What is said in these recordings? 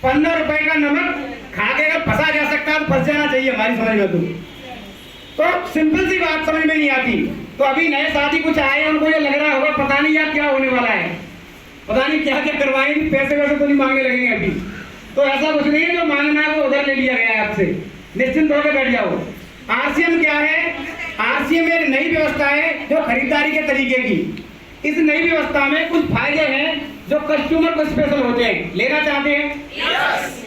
15 रुपए का नमक खा के अगर फंसा जा सकता है तो फंस जाना चाहिए हमारी समझ में। तो सिंपल सी बात समझ में नहीं आती। तो अभी नए साथी कुछ आए, उनको ये लग रहा होगा पता नहीं यार क्या होने वाला है, पता नहीं क्या क्या करवाएंगे, पैसे वैसे तो नहीं मांगने लगेंगे अभी। तो ऐसा कुछ नहीं है, जो मांगना है वो उधर ले लिया गया है आपसे, निश्चिंत होकर बैठ जाओ। आरसीएम क्या है? आरसीएम एक नई व्यवस्था है जो खरीदारी के तरीके की। इस नई व्यवस्था में कुछ फायदे हैं जो कस्टमर को स्पेशल होते हैं। लेना चाहते हैं?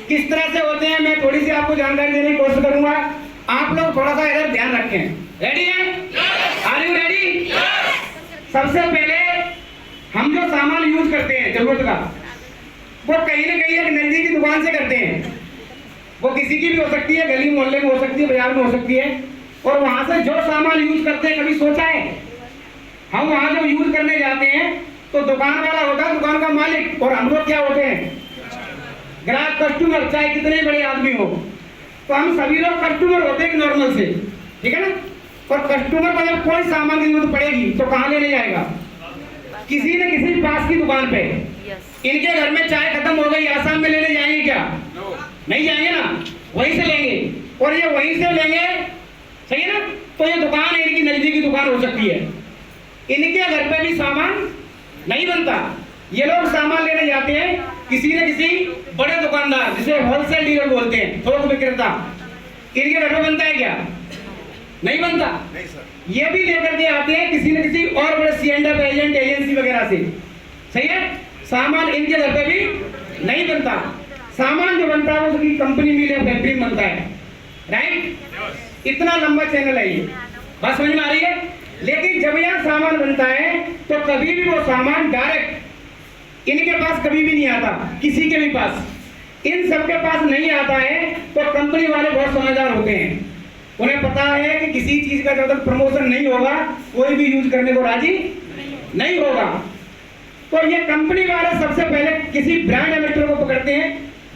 किस तरह से होते हैं मैं थोड़ी सी आपको जानकारी देने की कोशिश करूंगा। आप लोग थोड़ा सा इधर ध्यान रखें। रेडी है? Are you ready? सबसे पहले हम जो सामान यूज करते हैं जरूरत का, वो कहीं ना कहीं एक नजदीकी दुकान से करते हैं। वो किसी की भी हो सकती है, गली मोहल्ले में हो सकती है, बाजार में हो सकती है। और वहां से जो सामान यूज करते हैं, कभी सोचा है हम वहां जो यूज करने जाते हैं तो दुकान वाला होता है, दुकान का मालिक, और हम लोग क्या होते हैं? ग्राहक, कस्टमर, चाहे कितने बड़े आदमी हो। तो हम सभी लोग कस्टमर होते हैं नॉर्मल से, ठीक है ना। और कस्टमर को जब कोई सामान की जरूरत पड़ेगी तो कहाँ लेने जाएगा? किसी न किसी पास की दुकान पे। इनके घर में चाय खत्म हो गई, आसाम में लेने जाएंगे क्या? नहीं जाएंगे ना, वहीं से लेंगे। और ये वहीं से लेंगे, सही है ना। तो ये दुकान इनकी नजदीकी दुकान हो सकती है। इनके घर पे भी सामान नहीं बनता, ये लोग सामान लेने जाते हैं किसी न किसी बड़े दुकानदार, जिसे होलसेल डीलर बोलते हैं, थोक विक्रेता। इनके घर पे बनता है क्या? नहीं बनता। नहीं सर। ये भी लेकर के आते हैं किसी न किसी और बड़े C&F एजेंट, एजेंसी वगैरह से, सही है। सामान इनके घर पे भी नहीं बनता। सामान जो बनता है वो उसकी कंपनी मिल या फैक्ट्री में बनता है, राइट। इतना लंबा चैनल है ये, बात समझ में आ रही है। लेकिन जब यहाँ सामान बनता है तो कभी भी वो सामान डायरेक्ट इनके पास कभी भी नहीं आता, किसी के भी पास। इन सबके पास नहीं आता है तो कंपनी वाले बहुत समझदार होते हैं। उन्हें पता है कि किसी चीज का जब तक प्रमोशन नहीं होगा कोई भी यूज करने को राजी नहीं होगा। तो ये कंपनी वाले सबसे पहले किसी ब्रांड एम्बेसडर को पकड़ते हैं,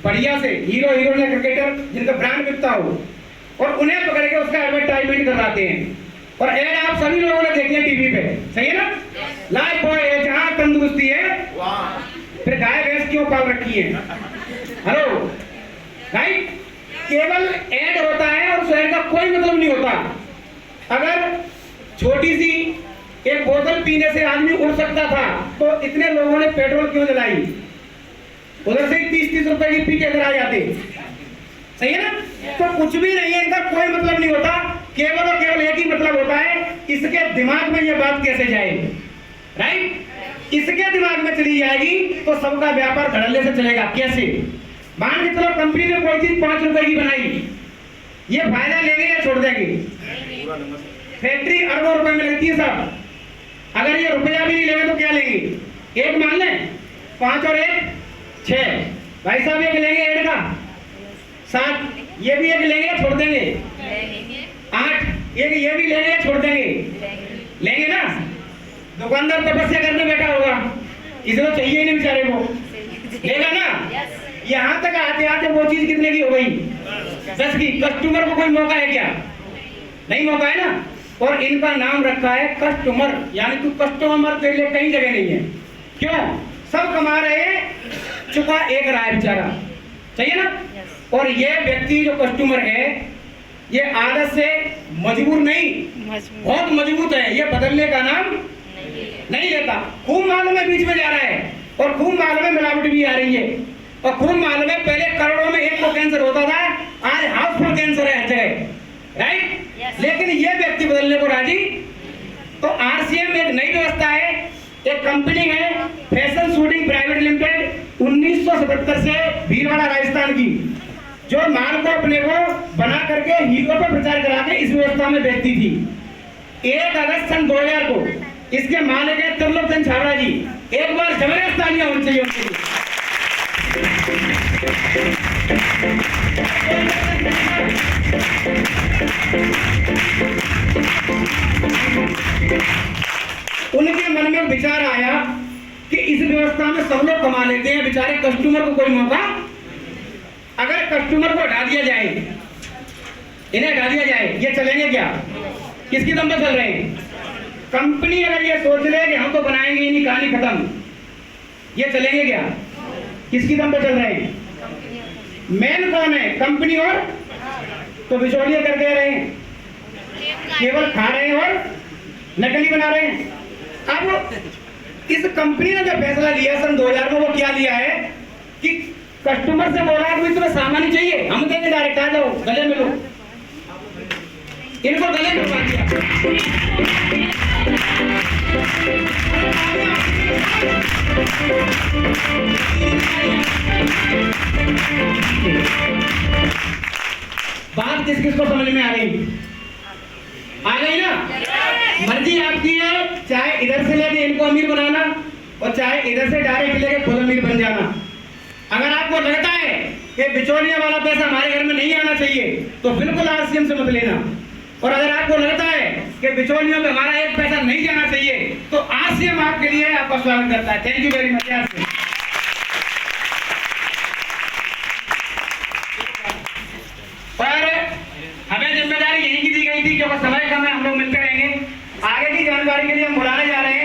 बढ़िया से हीरो, हीरोइन या क्रिकेटर जिनका ब्रांड बिकता हो, और उन्हें पकड़ के उसका एडवर्टाइजमेंट करवाते हैं। और ऐड आप सभी लोगों ने देखी है टीवी पे, सही है ना। लाइफ बॉय है, जहां तंदुरुस्ती है, फिर गाय भैंस क्यों पाल रखी है? Hello, right. केवल ऐड होता है और उस ऐड का कोई मतलब नहीं होता। अगर छोटी सी एक बोतल पीने से आदमी उड़ सकता था तो इतने लोगों ने पेट्रोल क्यों जलाई? उधर से 30-30 रुपए की पी के घर आ जाते, सही है ना। तो कुछ भी नहीं है, इनका कोई मतलब नहीं होता। केवल और केवल एक ही मतलब होता है, इसके दिमाग में ये बात कैसे जाए, राइट। इसके दिमाग में चली जाएगी तो सबका व्यापार धड़ल्ले से चलेगा। कैसे? मान के चलो कंपनी ने कोई चीज 5 रुपए की बनाई, ये फायदा लेंगे या छोड़ देंगे? फैक्ट्री अरबों रुपए में लगती है साहब, अगर ये रुपया भी नहीं लेंगे तो क्या लेंगे? एक मान लें, 5 और 1 6, भाई साहब एक लेंगे ऐड का 7, ये भी एक लेंगे छोड़ देंगे 8, एक ये भी लेंगे छोड़ देंगे, लेंगे ना। दुकानदार तपस्या करने बैठा होगा, इसे तो चाहिए ही नहीं बेचारे को, लेगा ना। यहाँ तक आते आते वो चीज कितने की हो गई? 10 की। कस्टमर को कोई मौका है क्या? नहीं मौका है ना। और इनका नाम रखा है कस्टमर, यानी तू कस्टमर तेरे लिए कहीं जगह नहीं है। क्यों? सब कमा रहे हैं, चुका एक रहा है बेचारा, सही है ना। और ये व्यक्ति जो कस्टमर है ये आदत से मजबूर नहीं, बहुत मजबूत है, ये बदलने का नाम नहीं लेता। खूब मालूम है बीच में जा रहा है, और खूब मालूम है मिलावट भी आ रही है, और खूब मालूम है पहले करोड़ों में एक को कैंसर होता था, आज हाउसफुल कैंसर है हर जगह, राइट। लेकिन ये व्यक्ति बदलने को राजी। तो आरसीएम एक नई व्यवस्था है, एक कंपनी है फैशन शूटिंग प्राइवेट लिमिटेड, 1977 से भीलवाड़ा राजस्थान की, जो माल को अपने को बना करके हीरो पर प्रचार करा के इस व्यवस्था में बेचती थी। 1 अगस्त सन 2000 को इसके मालिक है त्रिलोक चंद छाबड़ा जी। एक बार जबरदस्त तालियां होनी चाहिए उनके लिए। उनके मन में विचार आया कि इस व्यवस्था में सब लोग कमा लेते हैं, बेचारे कस्टमर को कोई मौका। अगर कस्टमर को हटा दिया जाए, इन्हें हटा दिया जाए, ये चलेंगे क्या? किसकी दम पे चल रहे हैं? कंपनी अगर ये सोच ले कि हम तो बनाएंगे ही नहीं, कहानी खत्म, ये चलेंगे क्या? किसकी दम पे चल रहे हैं? मेन कौन है? कंपनी और तो बिचौलिया कर दे रहे हैं, केवल खा रहे हैं और नकली बना रहे हैं। अब इस कंपनी ने जो फैसला लिया सन 2000 में, वो क्या लिया है कि कस्टमर से बोला है कि तुम्हें सामान ही चाहिए, हम देंगे डायरेक्ट, आ जाओ गले मिलो। इनको गले मिलवा दिया। बात किस किस को समझ में आ गई? आ गई ना? मर्जी आपकी है, चाहे इधर से लेके इनको अमीर बनाना और चाहे इधर से डायरेक्ट लेके खुद अमीर बन जाना। अगर आपको लगता है कि बिचौलिया वाला पैसा हमारे घर में नहीं आना चाहिए तो बिल्कुल आरसीएम से मत लेना, और अगर आपको लगता है कि बिचौलियों में हमारा एक पैसा नहीं जाना चाहिए तो आरसीएम आपके लिए आपका स्वागत करता है। Thank you very much. और हमें जिम्मेदारी यही की दी गई थी, क्योंकि समय कम है, हम लोग मिलकर रहेंगे। आगे की जानकारी के लिए हम बुला